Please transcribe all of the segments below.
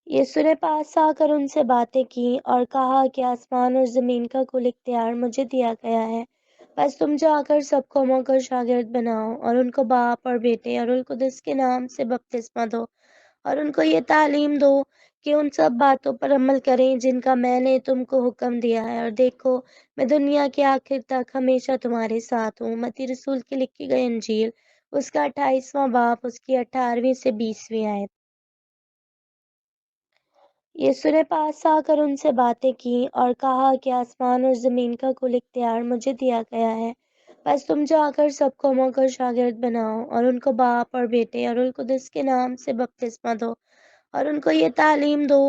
यीशु ने पास आकर उनसे बातें की और कहा कि आसमान और ज़मीन का कुल इख्तियार मुझे दिया गया है। बस तुम जाकर सब कौमों को शागिर्द बनाओ और उनको बाप और बेटे और उल कुदस के नाम से बपतिस्मा दो और उनको ये तालीम दो कि उन सब बातों पर अमल करें जिनका मैंने तुमको हुक्म दिया है। और देखो, मैं दुनिया के आखिर तक हमेशा तुम्हारे साथ हूँ। मत्ती रसूल की लिखी गई इंजील, उसका 28वां बाब, उसकी 18वीं से 20वीं आयत। यीशु ने पास आकर उनसे बातें की और कहा कि आसमान और ज़मीन का कुल इख्तियार मुझे दिया गया है। बस तुम जाकर सब कौमों को शागिर्द बनाओ और उनको बाप और बेटे और उल कुदस के नाम से बपतिस्मा दो और उनको ये तालीम दो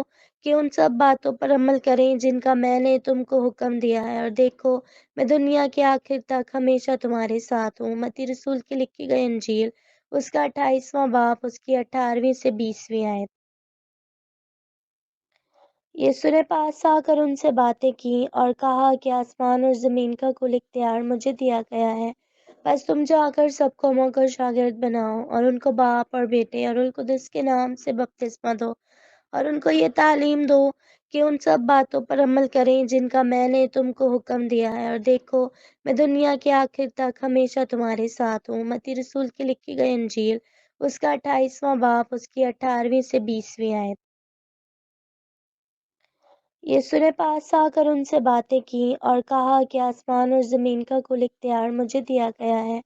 कि उन सब बातों पर अमल करें जिनका मैंने तुमको हुक्म दिया है। और देखो, मैं दुनिया के आखिर तक हमेशा तुम्हारे साथ हूँ। मत्ती रसूल की लिखी गई इंजील, उसका 28वां बाब, उसकी 18वीं से 20वीं आयत। यीशु ने पास आकर उनसे बातें की और कहा कि आसमान और ज़मीन का कुल इख्तियार मुझे दिया गया है। बस तुम जाकर सब कौमों को शागिर्द बनाओ और उनको बाप और बेटे और उल कुदस के नाम से बपतिस्मा दो और उनको ये तालीम दो कि उन सब बातों पर अमल करें जिनका मैंने तुमको हुक्म दिया है। और देखो, मैं दुनिया के आखिर तक हमेशा तुम्हारे साथ हूँ। मत्ती रसूल की लिखी गई इंजील, उसका 28वां बाब, उसकी 18वीं से 20वीं आयत। यीशु ने पास आकर उनसे बातें की और कहा कि आसमान और ज़मीन का कुल इख्तियार मुझे दिया गया है।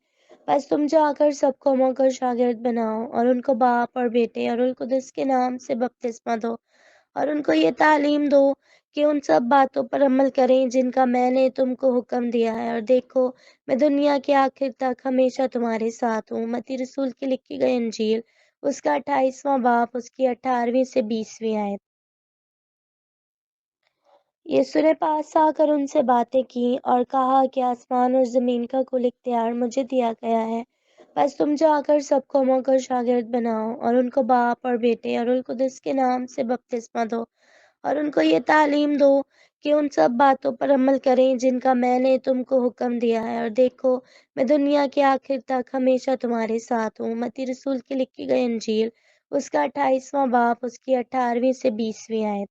बस तुम जाकर सब कौमों को शागिर्द बनाओ और उनको बाप और बेटे और उल कुदस के नाम से बपतिस्मा दो और उनको ये तालीम दो कि उन सब बातों पर अमल करें जिनका मैंने तुमको हुक्म दिया है। और देखो, मैं दुनिया के आखिर तक हमेशा तुम्हारे साथ हूँ। मत्ती रसूल की लिखी गई इंजील, उसका 28वां बाब, उसकी 18वीं से 20वीं आयत। यीशु ने पास आकर उनसे बातें की और कहा कि आसमान और ज़मीन का कुल इख्तियार मुझे दिया गया है। बस तुम जाकर सब कौमों को शागिर्द बनाओ और उनको बाप और बेटे और उल कुदस के नाम से बपतिस्मा दो और उनको ये तालीम दो कि उन सब बातों पर अमल करें जिनका मैंने तुमको हुक्म दिया है। और देखो, मैं दुनिया के आखिर तक हमेशा तुम्हारे साथ हूँ। मत्ती रसूल की लिखी गई इंजील, उसका 28वां बाब, उसकी 18वीं से 20वीं आयत।